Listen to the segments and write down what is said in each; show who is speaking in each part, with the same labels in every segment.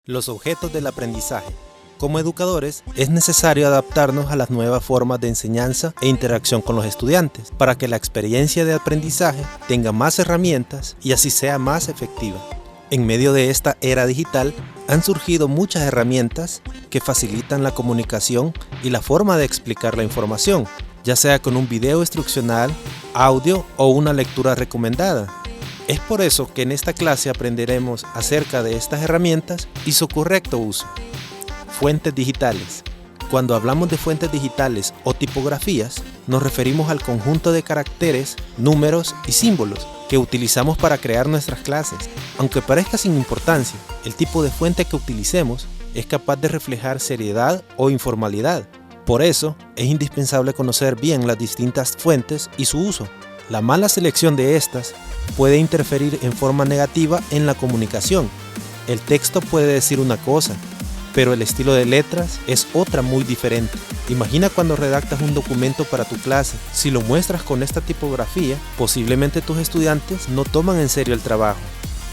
Speaker 1: Los objetos del aprendizaje. Como educadores, es necesario adaptarnos a las nuevas formas de enseñanza e interacción con los estudiantes, para que la experiencia de aprendizaje tenga más herramientas y así sea más efectiva. En medio de esta era digital, han surgido muchas herramientas que facilitan la comunicación y la forma de explicar la información, ya sea con un video instruccional, audio o una lectura recomendada. Es por eso que en esta clase aprenderemos acerca de estas herramientas y su correcto uso. Fuentes digitales. Cuando hablamos de fuentes digitales o tipografías, nos referimos al conjunto de caracteres, números y símbolos que utilizamos para crear nuestras clases. Aunque parezca sin importancia, el tipo de fuente que utilicemos es capaz de reflejar seriedad o informalidad. Por eso, es indispensable conocer bien las distintas fuentes y su uso. La mala selección de estas puede interferir en forma negativa en la comunicación. El texto puede decir una cosa, pero el estilo de letras es otra muy diferente. Imagina cuando redactas un documento para tu clase. Si lo muestras con esta tipografía, posiblemente tus estudiantes no toman en serio el trabajo.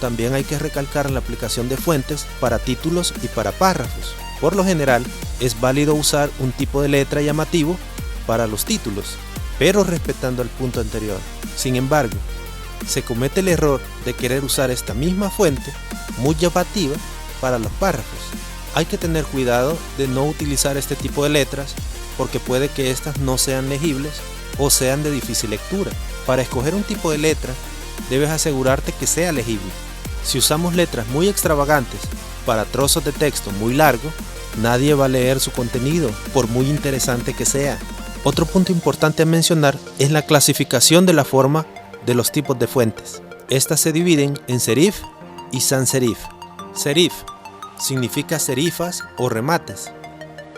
Speaker 1: También hay que recalcar la aplicación de fuentes para títulos y para párrafos. Por lo general, es válido usar un tipo de letra llamativo para los títulos, pero respetando el punto anterior. Sin embargo, se comete el error de querer usar esta misma fuente muy llamativa para los párrafos. Hay que tener cuidado de no utilizar este tipo de letras porque puede que estas no sean legibles o sean de difícil lectura. Para escoger un tipo de letra, debes asegurarte que sea legible. Si usamos letras muy extravagantes para trozos de texto muy largos, nadie va a leer su contenido, por muy interesante que sea. Otro punto importante a mencionar es la clasificación de la forma de los tipos de fuentes. Estas se dividen en serif y sans serif. Serif significa serifas o remates,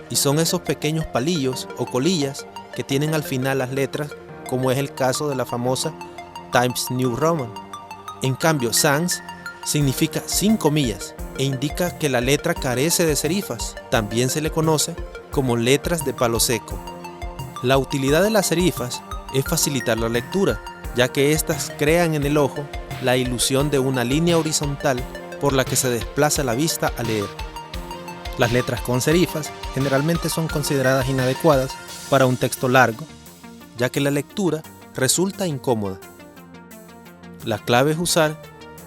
Speaker 1: y son esos pequeños palillos o colillas que tienen al final las letras, como es el caso de la famosa Times New Roman. En cambio, sans significa sin comillas e indica que la letra carece de serifas. También se le conoce como letras de palo seco. La utilidad de las serifas es facilitar la lectura, ya que éstas crean en el ojo la ilusión de una línea horizontal por la que se desplaza la vista al leer. Las letras con serifas generalmente son consideradas inadecuadas para un texto largo, ya que la lectura resulta incómoda. La clave es usar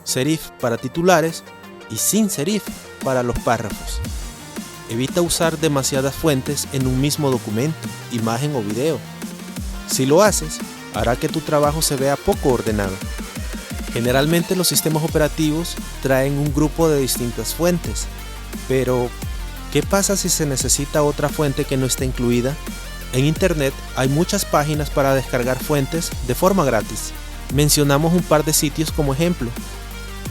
Speaker 1: serif para titulares y sin serif para los párrafos. Evita usar demasiadas fuentes en un mismo documento, imagen o video. Si lo haces, hará que tu trabajo se vea poco ordenado. Generalmente los sistemas operativos traen un grupo de distintas fuentes, pero ¿qué pasa si se necesita otra fuente que no esté incluida? En Internet hay muchas páginas para descargar fuentes de forma gratis. Mencionamos un par de sitios como ejemplo: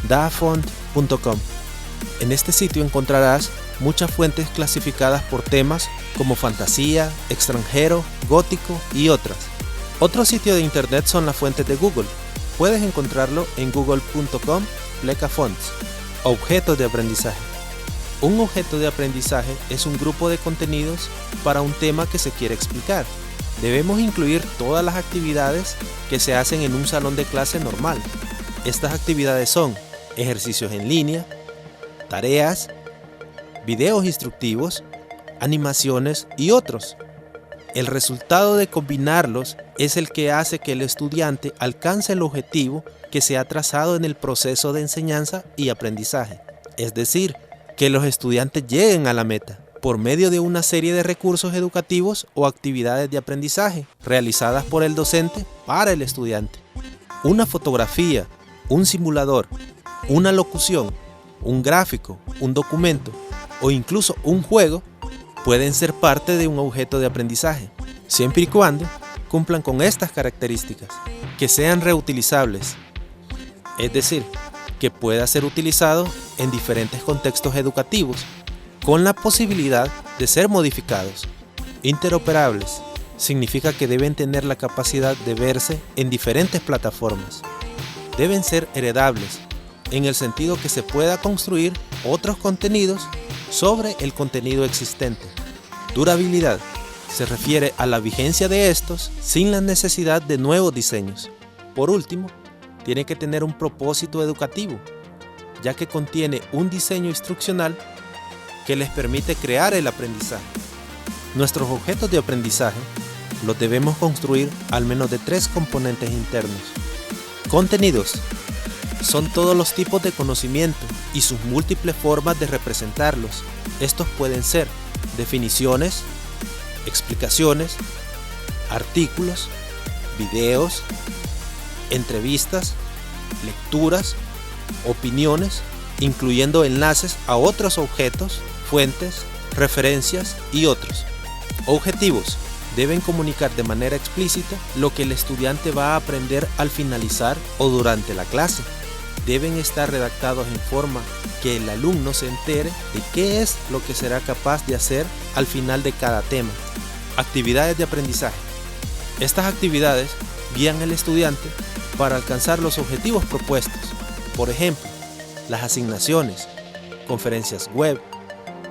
Speaker 1: dafont.com. En este sitio encontrarás muchas fuentes clasificadas por temas como fantasía, extranjero, gótico y otras. Otro sitio de Internet son las fuentes de Google. Puedes encontrarlo en google.com/fonts. Objetos de aprendizaje. Un objeto de aprendizaje es un grupo de contenidos para un tema que se quiere explicar. Debemos incluir todas las actividades que se hacen en un salón de clase normal. Estas actividades son ejercicios en línea, tareas, videos instructivos, animaciones y otros. El resultado de combinarlos es el que hace que el estudiante alcance el objetivo que se ha trazado en el proceso de enseñanza y aprendizaje. Es decir, que los estudiantes lleguen a la meta por medio de una serie de recursos educativos o actividades de aprendizaje realizadas por el docente para el estudiante. Una fotografía, un simulador, una locución, un gráfico, un documento o incluso un juego pueden ser parte de un objeto de aprendizaje, siempre y cuando cumplan con estas características: que sean reutilizables, es decir, que pueda ser utilizado en diferentes contextos educativos, con la posibilidad de ser modificados. Interoperables significa que deben tener la capacidad de verse en diferentes plataformas. Deben ser heredables, en el sentido que se pueda construir otros contenidos sobre el contenido existente. Durabilidad se refiere a la vigencia de estos sin la necesidad de nuevos diseños. Por último, tiene que tener un propósito educativo, ya que contiene un diseño instruccional que les permite crear el aprendizaje. Nuestros objetos de aprendizaje los debemos construir al menos de 3 componentes internos. Contenidos son todos los tipos de conocimiento y sus múltiples formas de representarlos. Estos pueden ser definiciones, explicaciones, artículos, videos, entrevistas, lecturas, opiniones, incluyendo enlaces a otros objetos, fuentes, referencias y otros. Objetivos: deben comunicar de manera explícita lo que el estudiante va a aprender al finalizar o durante la clase. Deben estar redactados en forma que el alumno se entere de qué es lo que será capaz de hacer al final de cada tema. Actividades de aprendizaje. Estas actividades guían al estudiante para alcanzar los objetivos propuestos. Por ejemplo, las asignaciones, conferencias web,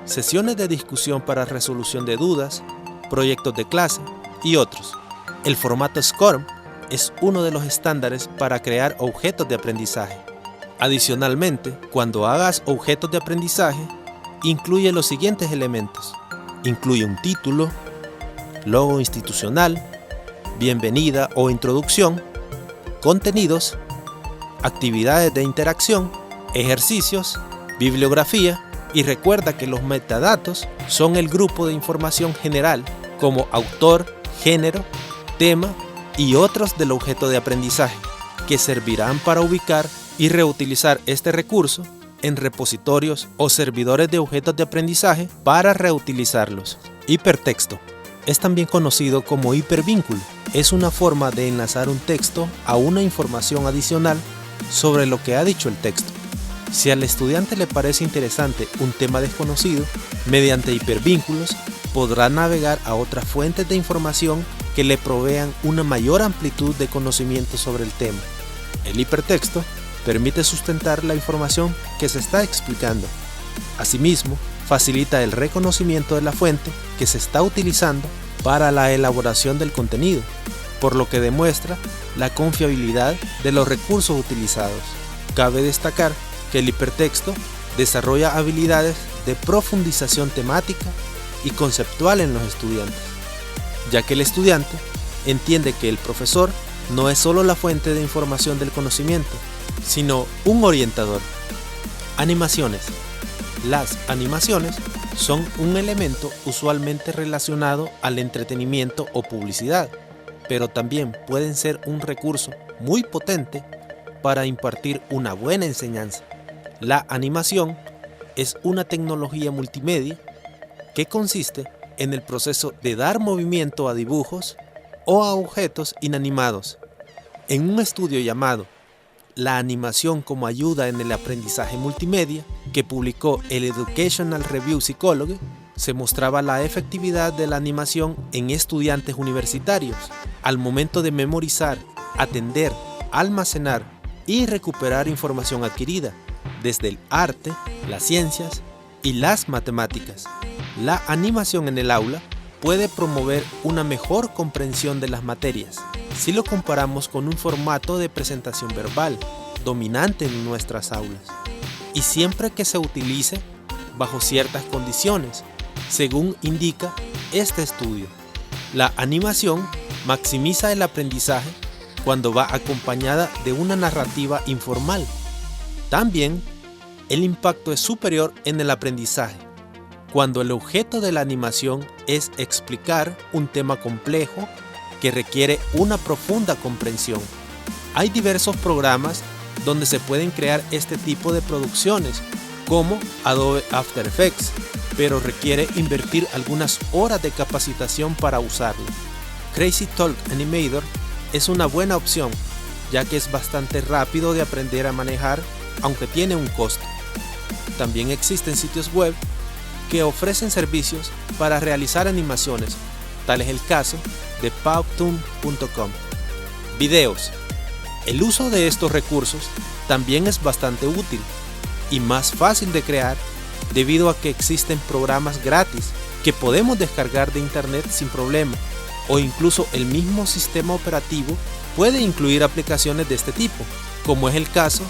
Speaker 1: sesiones de discusión para resolución de dudas, proyectos de clase y otros. El formato SCORM es uno de los estándares para crear objetos de aprendizaje. Adicionalmente, cuando hagas objetos de aprendizaje, incluye los siguientes elementos. Incluye un título, logo institucional, bienvenida o introducción, contenidos, actividades de interacción, ejercicios, bibliografía, y recuerda que los metadatos son el grupo de información general como autor, género, tema y otros del objeto de aprendizaje, que servirán para ubicar y reutilizar este recurso en repositorios o servidores de objetos de aprendizaje para reutilizarlos. Hipertexto es también conocido como hipervínculo. Es una forma de enlazar un texto a una información adicional sobre lo que ha dicho el texto. Si al estudiante le parece interesante un tema desconocido, mediante hipervínculos podrá navegar a otras fuentes de información que le provean una mayor amplitud de conocimiento sobre el tema. El hipertexto permite sustentar la información que se está explicando. Asimismo, facilita el reconocimiento de la fuente que se está utilizando para la elaboración del contenido, por lo que demuestra la confiabilidad de los recursos utilizados. Cabe destacar que el hipertexto desarrolla habilidades de profundización temática y conceptual en los estudiantes, ya que el estudiante entiende que el profesor no es solo la fuente de información del conocimiento, sino un orientador. Animaciones. Las animaciones son un elemento usualmente relacionado al entretenimiento o publicidad, pero también pueden ser un recurso muy potente para impartir una buena enseñanza. La animación es una tecnología multimedia que consiste en el proceso de dar movimiento a dibujos o a objetos inanimados. En un estudio llamado La animación como ayuda en el aprendizaje multimedia, que publicó el Educational Review Psychology, se mostraba la efectividad de la animación en estudiantes universitarios al momento de memorizar, atender, almacenar y recuperar información adquirida desde el arte, las ciencias y las matemáticas. La animación en el aula puede promover una mejor comprensión de las materias si lo comparamos con un formato de presentación verbal dominante en nuestras aulas, y siempre que se utilice bajo ciertas condiciones, según indica este estudio. La animación maximiza el aprendizaje cuando va acompañada de una narrativa informal. También, el impacto es superior en el aprendizaje cuando el objeto de la animación es explicar un tema complejo que requiere una profunda comprensión. Hay diversos programas donde se pueden crear este tipo de producciones, como Adobe After Effects, pero requiere invertir algunas horas de capacitación para usarlo. Crazy Talk Animator es una buena opción, ya que es bastante rápido de aprender a manejar, aunque tiene un costo. También existen sitios web que ofrecen servicios para realizar animaciones, tal es el caso de Powtoon.com. Videos. El uso de estos recursos también es bastante útil y más fácil de crear debido a que existen programas gratis que podemos descargar de internet sin problema, o incluso el mismo sistema operativo puede incluir aplicaciones de este tipo, como es el caso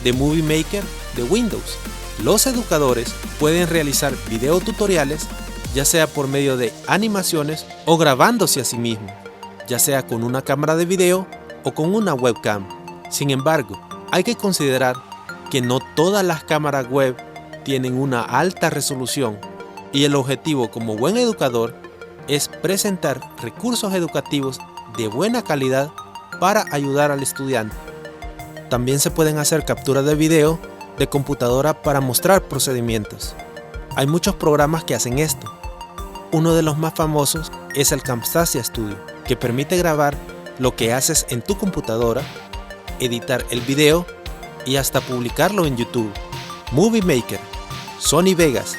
Speaker 1: de Movie Maker de Windows, Los educadores pueden realizar videotutoriales, ya sea por medio de animaciones o grabándose a sí mismos, ya sea con una cámara de video o con una webcam. Sin embargo, hay que considerar que no todas las cámaras web tienen una alta resolución y el objetivo como buen educador es presentar recursos educativos de buena calidad para ayudar al estudiante. También se pueden hacer capturas de video de computadora para mostrar procedimientos. Hay muchos programas que hacen esto. Uno de los más famosos es el Camtasia Studio, que permite grabar lo que haces en tu computadora, editar el video y hasta publicarlo en YouTube. Movie Maker, Sony Vegas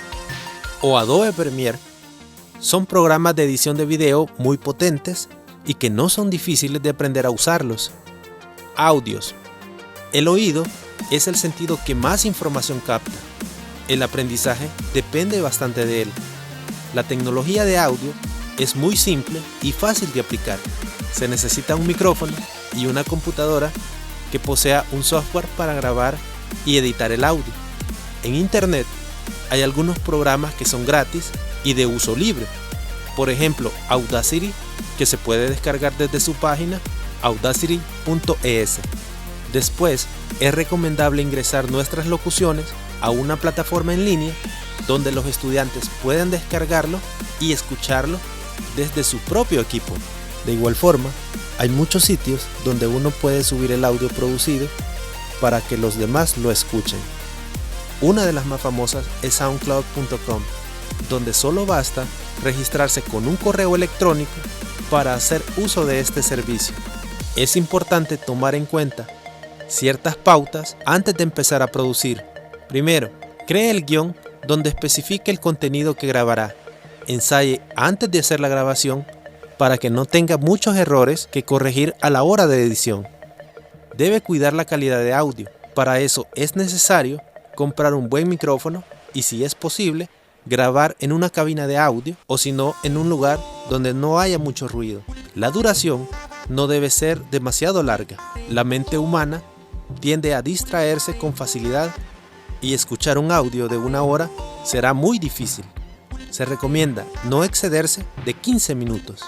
Speaker 1: o Adobe Premiere son programas de edición de video muy potentes y que no son difíciles de aprender a usarlos. Audios. El oído es el sentido que más información capta. El aprendizaje depende bastante de él. La tecnología de audio es muy simple y fácil de aplicar. Se necesita un micrófono y una computadora que posea un software para grabar y editar el audio. En Internet hay algunos programas que son gratis y de uso libre. Por ejemplo, Audacity, que se puede descargar desde su página audacity.es. Después, es recomendable ingresar nuestras locuciones a una plataforma en línea donde los estudiantes puedan descargarlo y escucharlo desde su propio equipo. De igual forma, hay muchos sitios donde uno puede subir el audio producido para que los demás lo escuchen. Una de las más famosas es soundcloud.com, donde solo basta registrarse con un correo electrónico para hacer uso de este servicio. Es importante tomar en cuenta ciertas pautas antes de empezar a producir. Primero, cree el guión donde especifique el contenido que grabará. Ensaye antes de hacer la grabación para que no tenga muchos errores que corregir a la hora de edición. Debe cuidar la calidad de audio. Para eso es necesario comprar un buen micrófono y, si es posible, grabar en una cabina de audio o si no en un lugar donde no haya mucho ruido. La duración no debe ser demasiado larga. La mente humana tiende a distraerse con facilidad y escuchar un audio de 1 hora será muy difícil. Se recomienda no excederse de 15 minutos.